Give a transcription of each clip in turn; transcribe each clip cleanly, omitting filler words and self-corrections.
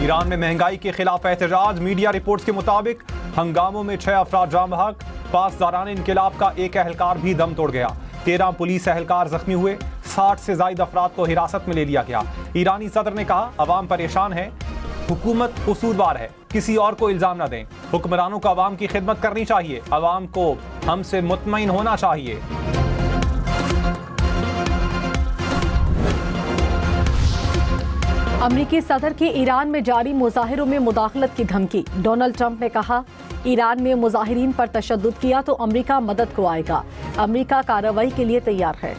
Iran में महंगाई के खिलाफ एहतजाज। मीडिया रिपोर्ट्स के मुताबिक हंगामों में 6 अफराद जान बहक। पासदारान इनकिलाब का एक एहलकार भी दम तोड़ गया। 13 पुलिस एहलकार जख्मी हुए। 60 से ज्यादा अफराद को हिरासत में ले लिया गया। ईरानी सदर ने कहा, अवाम परेशान है, हुकूमत कसूरवार है, किसी और को इल्जाम न दें। हुक्मरानों को अवाम की खिदमत करनी चाहिए, अवाम को हमसे मुतमईन होना चाहिए। अमरीकी सदर की ईरान में जारी मुजाहिरों में मुदाखलत की धमकी। डोनाल्ड ट्रंप ने कहा, ईरान में मुजाहिरीन पर तशद्दुद किया तो अमरीका मदद को आएगा। अमरीका कार्रवाई के लिए तैयार है।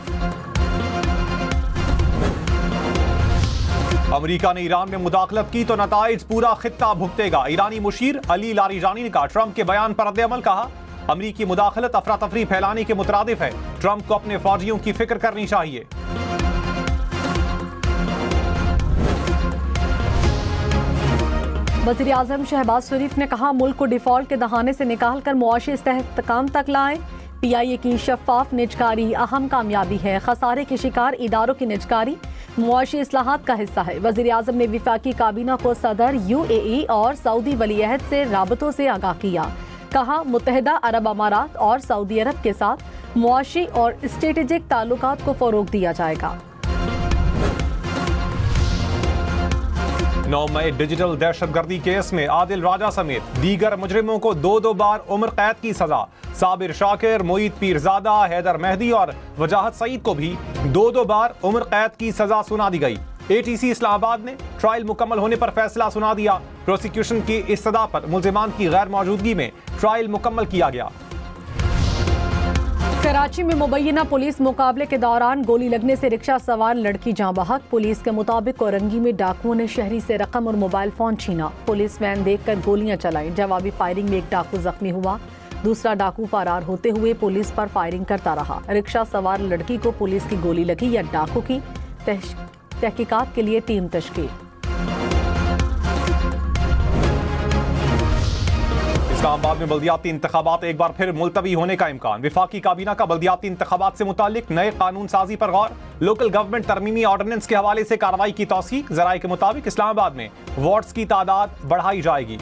अमरीका ने ईरान में मुदाखलत की तो नताइज पूरा खित्ता भुगतेगा। ईरानी मुशीर अली लारीजानी ने कहा, ट्रंप के बयान पर रद्द-ए-अमल। कहा, अमरीकी मुदाखलत अफरा तफरी फैलाने के मुतरादिफ है। ट्रंप को अपने फौजियों की फिक्र करनी चाहिए। वज़ीर आज़म शहबाज शरीफ ने कहा, मुल्क को डिफॉल्ट के दहाने से निकाल कर मुआशी इस्तेहकाम तक लाएं। PIA की शफाफ निजकारी अहम कामयाबी है। खसारे के शिकार इदारों की निजकारी मुआशी इस्लाहात का हिस्सा है। वज़ीर आज़म ने विफाकी काबीना को सदर UAE और सऊदी वलीअहद से राबतों से आगाह किया। कहा, मुत्तहिदा अरब अमारात और सऊदी अरब के साथ मुआशी और स्ट्रेटेजिक ताल्लुकात को फ़रोग दिया जाएगा। 9 मई डिजिटल दहशतगर्दी केस में आदिल राजा समेत दीगर मुजरिमों को 2-2 बार उम्र कैद की सजा। साबिर शाकिर, मोईद पीरजादा, हैदर मेहदी और वजाहत सईद को भी 2-2 बार उम्र कैद की सजा सुना दी गई। ATC इस्लामाबाद ने ट्रायल मुकम्मल होने पर फैसला सुना दिया। प्रोसिक्यूशन की इस्तदा पर मुल्जिमान की गैर मौजूदगी में ट्रायल मुकम्मल किया गया। कराची में मुबैना पुलिस मुकाबले के दौरान गोली लगने से रिक्शा सवार लड़की जाँ बहक। पुलिस के मुताबिक कोरंगी में डाकुओं ने शहरी से रकम और मोबाइल फोन छीना। पुलिस वैन देखकर गोलियां चलाईं। जवाबी फायरिंग में एक डाकू जख्मी हुआ। दूसरा डाकू फरार होते हुए पुलिस पर फायरिंग करता रहा। रिक्शा सवार लड़की को पुलिस की गोली लगी या डाकू की, तहकीकात के लिए टीम तश्कील। इस्लामाबाद में बल्दियाती इंतखाबात एक बार फिर मुलतवी होने का इम्कान। विफाकी काबीना का बल्दियाती इंतखाबात से मुतालिक नए कानून साजी पर गौर। लोकल गवर्नमेंट तरमीमी ऑर्डिनेंस के हवाले से कार्रवाई की तौसीक। जराये के मुताबिक इस्लामाबाद में वार्ड्स की तादाद बढ़ाई जाएगी।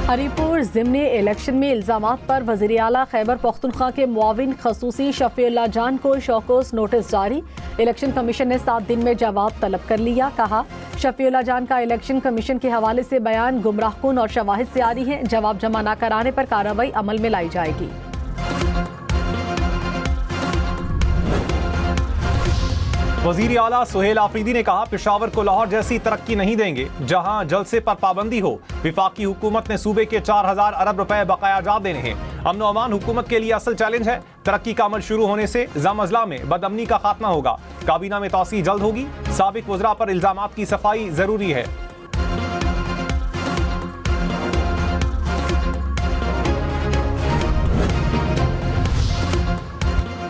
हरीपुर ज़िमनी इलेक्शन में इल्जामात पर वज़ीर आला खैबर पख्तूनख्वा के मुआविन खसूसी शफीउल्लाह जान को शौकोस नोटिस जारी। इलेक्शन कमीशन ने 7 दिन में जवाब तलब कर लिया। कहा, शफीउल्लाह जान का इलेक्शन कमीशन के हवाले से बयान गुमराहकुन और शवाहिद से आ रही है। जवाब जमा न कराने पर कार्रवाई अमल में लाई जाएगी। वज़ीर आला सुहेल आफरीदी ने कहा, पेशावर को लाहौर जैसी तरक्की नहीं देंगे जहां जलसे पर पाबंदी हो। विफाकी हुकूमत ने सूबे के 4000 अरब रुपए बकाया जात देने हैं। अमन व अमान हुकूमत के लिए असल चैलेंज है। तरक्की का अमल शुरू होने से ज़म अज़ला में बदअमनी का खात्मा होगा। काबीना में तौसी जल्द होगी। साबिक वज़रा पर इल्जामात की सफाई जरूरी है।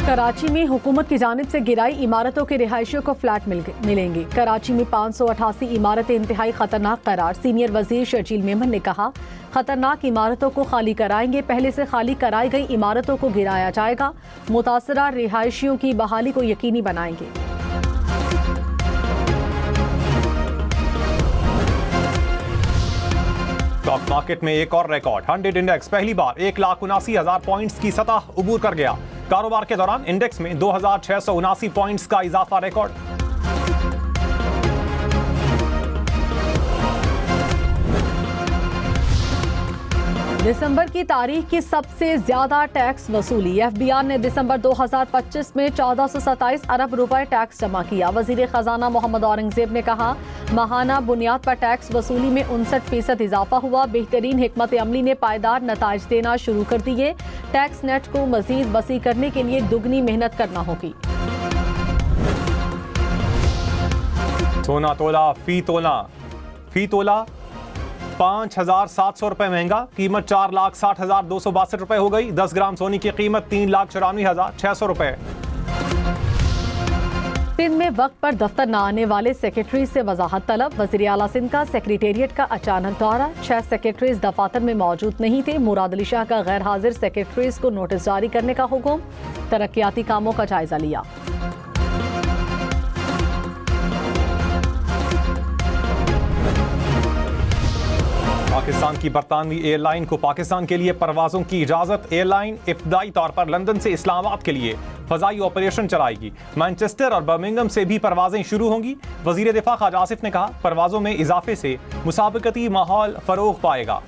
कराची में हुकूमत की जानिब से गिराई इमारतों के रिहायशियों को फ्लैट मिलेंगे। कराची में 588 इमारतें इंतहाई खतरनाक करार। सीनियर वजीर शर्जील मेमन ने कहा, खतरनाक इमारतों को खाली कराएंगे। पहले से खाली कराई गई इमारतों को गिराया जाएगा। मुतासरा रिहायशियों की बहाली को यकीनी बनाएंगे। स्टॉक मार्केट में एक और रिकॉर्ड। 100 इंडेक्स पहली बार 1,79,000 पॉइंट्स की सतह उबूर कर गया। कारोबार के दौरान इंडेक्स में 2,679 पॉइंट्स का इजाफा रिकॉर्ड। दिसंबर की तारीख की सबसे ज्यादा टैक्स वसूली। FBI ने दिसंबर 2025 में 1427 अरब रुपए टैक्स जमा किया। वजीर खजाना मोहम्मद औरंगजेब ने कहा, माहाना बुनियाद पर टैक्स वसूली में 59% इजाफा हुआ। बेहतरीन हिकमत अमली ने पायदार नताइज देना शुरू कर दिए। टैक्स नेट को मजीद वसी करने के लिए दुगनी मेहनत करना होगी। सोना तोला फी तोला 5,700 रुपए महंगा। कीमत 4,60,262 रुपए हो गई। 10 ग्राम सोने की कीमत 3,94,600 रुपए। सिंध में वक्त पर दफ्तर न आने वाले सेक्रेटरी से वजाहत तलब। वज़ीर आला सिंध का सेक्रेटेरिएट का अचानक दौरा। 6 सेक्रेटरीज दफातर में मौजूद नहीं थे। मुराद अली शाह का गैर हाजिर सेक्रेटरीज को नोटिस जारी करने का हुक्म। तरक्याती कामों का जायजा लिया। पाकिस्तान की बरतानवी एयरलाइन को पाकिस्तान के लिए परवाजों की इजाजत। एयरलाइन इब्तदाई तौर पर लंदन से इस्लामाबाद के लिए फजाई ऑपरेशन चलाएगी। मैनचेस्टर और बर्मिंघम से भी परवाजें शुरू होंगी। वजीर दिफा ख्वाजा आसिफ ने कहा, परवाजों में इजाफे से मुसाबकती माहौल फरोग पाएगा।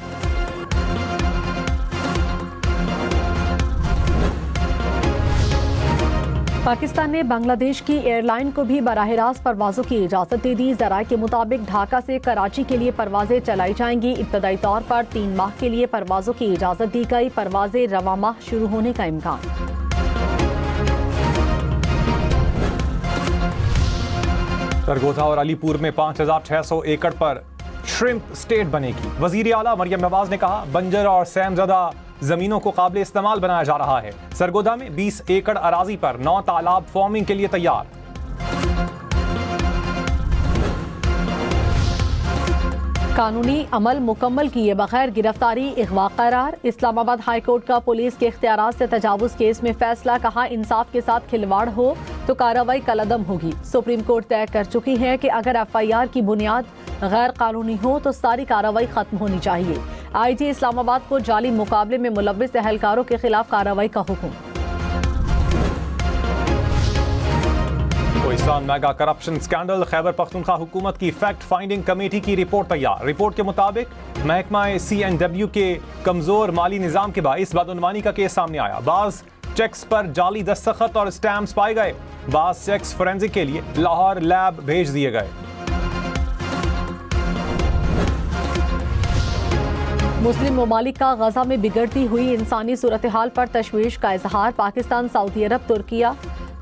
पाकिस्तान ने बांग्लादेश की एयरलाइन को भी बराह रास्त परवाजों की इजाजत दे दी। ज़राए के मुताबिक ढाका से कराची के लिए परवाजें चलाई जाएंगी। इब्तदाई तौर पर 3 माह के लिए परवाजों की इजाजत दी गई। परवाजें रवा माह शुरू होने का इम्कान। सरगोधा और अलीपुर में 5600 एकड़ पर श्रिम्प स्टेट बनेगी। वजीर आला मरियम नवाज ने कहा, बंजर और सैमजदा जमीनों को काबिल इस्तेमाल बनाया जा रहा है। सरगोधा में 20 एकड़ अराजी पर 9 तालाब फार्मिंग के लिए तैयार। कानूनी अमल मुकम्मल किए बगैर गिरफ्तारी अगवा करार। इस्लामाबाद हाई कोर्ट का पुलिस के इख्तियारात से तजावुज केस में फैसला। कहा, इंसाफ के साथ खिलवाड़ हो तो कार्रवाई कलअदम होगी। सुप्रीम कोर्ट तय कर चुकी है कि अगर FIR की बुनियाद गैर कानूनी हो तो सारी कार्रवाई खत्म होनी चाहिए। IG इस्लामाबाद को जाली मुकाबले में मुलव्विस एहलकारों के खिलाफ कार्रवाई का हुक्म। Kohistan mega corruption scandal. Khyber Pakhtunkhwa हुकूमत की फैक्ट फाइंडिंग कमेटी की रिपोर्ट तैयार। रिपोर्ट के मुताबिक महकमा CNW के कमजोर माली निजाम के बाइस बदउनवानी का केस सामने आया। बाज चेक्स पर जाली दस्तखत और स्टैम्प्स पाए गए। बाज चेक्स फोरेंसिक के लिए लाहौर लैब भेज दिए गए। मुस्लिम ममालिक का गजा में बिगड़ती हुई इंसानी सूरत हाल पर तशवीश का इजहार। पाकिस्तान, सऊदी अरब, तुर्किया,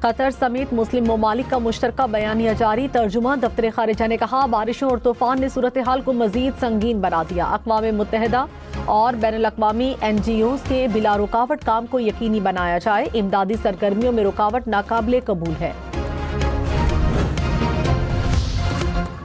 कतर समेत मुस्लिम ममालिक का मुश्तरका बयानिया जारी। तर्जुमा दफ्तर खारिजा ने कहा, बारिशों और तूफान ने सूरत हाल को मजीद संगीन बना दिया। अक़वाम मुत्तहिदा और बैनुल-अक़वामी NGOs के बिला रुकावट काम को यकीनी बनाया जाए। इमदादी सरगर्मियों में रुकावट नाकाबिले कबूल है।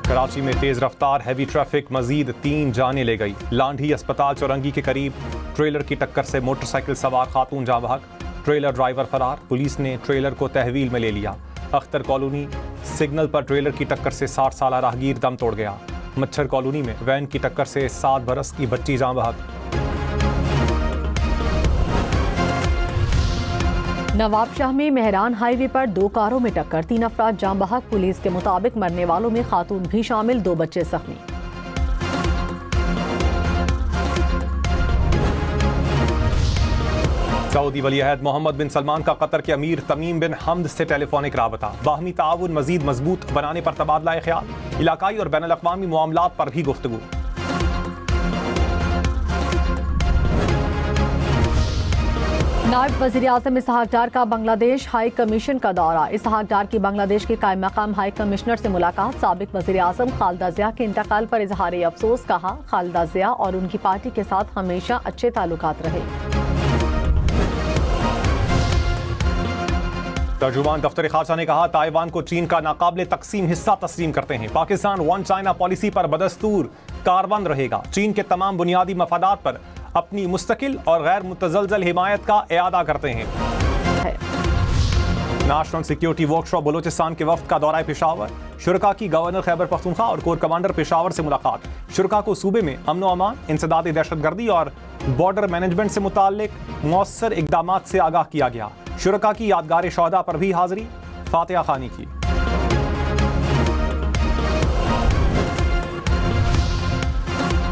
कराची में तेज रफ्तार हैवी ट्रैफिक मजीद 3 जाने ले गई। लांढी अस्पताल चौरंगी के करीब ट्रेलर की टक्कर से मोटरसाइकिल सवार खातून जाँ बहक। ट्रेलर ड्राइवर फरार। पुलिस ने ट्रेलर को तहवील में ले लिया। अख्तर कॉलोनी सिग्नल पर ट्रेलर की टक्कर से 60 साल राहगीर दम तोड़ गया। मच्छर कॉलोनी में वैन की टक्कर से 7 बरस की बच्ची जाँ बहक। नवाबशाह में मेहरान हाईवे पर 2 कारों में टक्कर, 3 अफराद जाँ बहक। पुलिस के मुताबिक मरने वालों में खातून भी शामिल, 2 बच्चे जख्मी। सऊदी वली-अहद मोहम्मद बिन सलमान का कतर के अमीर तमीम बिन हमद से टेलीफोनिक राबता। बाहमी ताउन मजीद मजबूत बनाने पर तबादला ख्याल। इलाकाई और बैनुल-अक़वामी मामलात पर भी गुफ्तगू। नायब वज़ीर आज़म इसहाक डार का बांग्लादेश हाई कमीशन का दौरा। इसहाक डार की बांग्लादेश के कायम मकाम हाई कमिश्नर से मुलाकात। साबिक वज़ीर आज़म खालिदा ज़िया के इंतकाल पर इजहार अफसोस। कहा, खालिदा ज़िया और उनकी पार्टी के साथ हमेशा अच्छे ताल्लुकात रहे। तर्जुमान दफ्तर खारजा ने कहा, ताइवान को चीन का नाकाबिले तकसीम हिस्सा तस्लीम करते हैं। पाकिस्तान 1 चाइना पॉलिसी पर बदस्तूर कारबंद रहेगा। चीन के तमाम बुनियादी मफादात पर अपनी मुस्तकिल और गैर मुतज़लज़ल हिमायत का इआदा करते हैं। नेशनल सिक्योरिटी वर्कशॉप बलोचिस्तान के वफ्द का दौरा पेशावर। शुरका की गवर्नर खैबर पख्तूनख्वा और कोर कमांडर पेशावर से मुलाकात। शुरका को सूबे में अमन व अमान, इंसदाद दहशतगर्दी और बॉर्डर मैनेजमेंट से मुताल्लिक मौसर इक़दामात से आगाह किया गया। शुरका की यादगार शोहदा पर भी हाजिरी, फातिहा खानी की।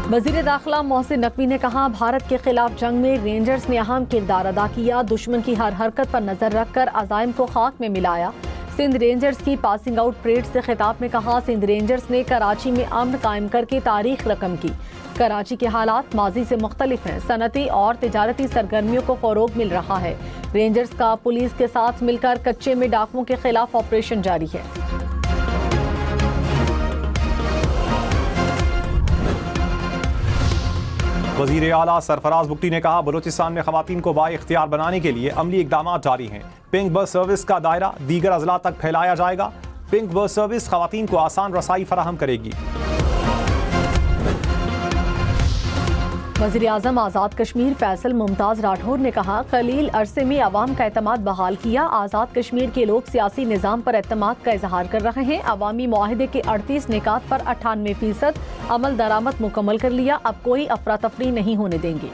वज़ीर दाखिला मोहसिन नकवी ने कहा, भारत के खिलाफ जंग में रेंजर्स ने अहम किरदार अदा किया। दुश्मन की हर हरकत पर नजर रखकर अज़ाइम को खाक में मिलाया। सिंध रेंजर्स की पासिंग आउट परेड से खिताब में कहा, सिंध रेंजर्स ने कराची में अमन कायम करके तारीख रकम की। कराची के हालात माजी से मुख्तलिफ हैं। सनती और तिजारती सरगर्मियों को फरोग मिल रहा है। रेंजर्स का पुलिस के साथ मिलकर कच्चे में डाकुओं के खिलाफ ऑपरेशन जारी है। वज़ीर आला सरफराज बुगटी ने कहा, बलूचिस्तान में खवातीन को बाइख्तियार बनाने के लिए अमली इक़दामात जारी हैं। पिंक बस सर्विस का दायरा दीगर अजला तक फैलाया जाएगा। पिंक बस सर्विस खवातीन को आसान रसाई फराहम करेगी। वज़ीर आज़म आज़ाद कश्मीर फैसल मुमताज़ राठौर ने कहा, कलील अरसे में अवाम का एतमाद बहाल किया। आज़ाद कश्मीर के लोग सियासी निज़ाम पर एतमाद का इजहार कर रहे हैं। अवामी मुआहदे के 38 निकात पर 98% अमल दरामद मुकम्मल कर लिया। अब कोई अफरा तफरी नहीं होने देंगे।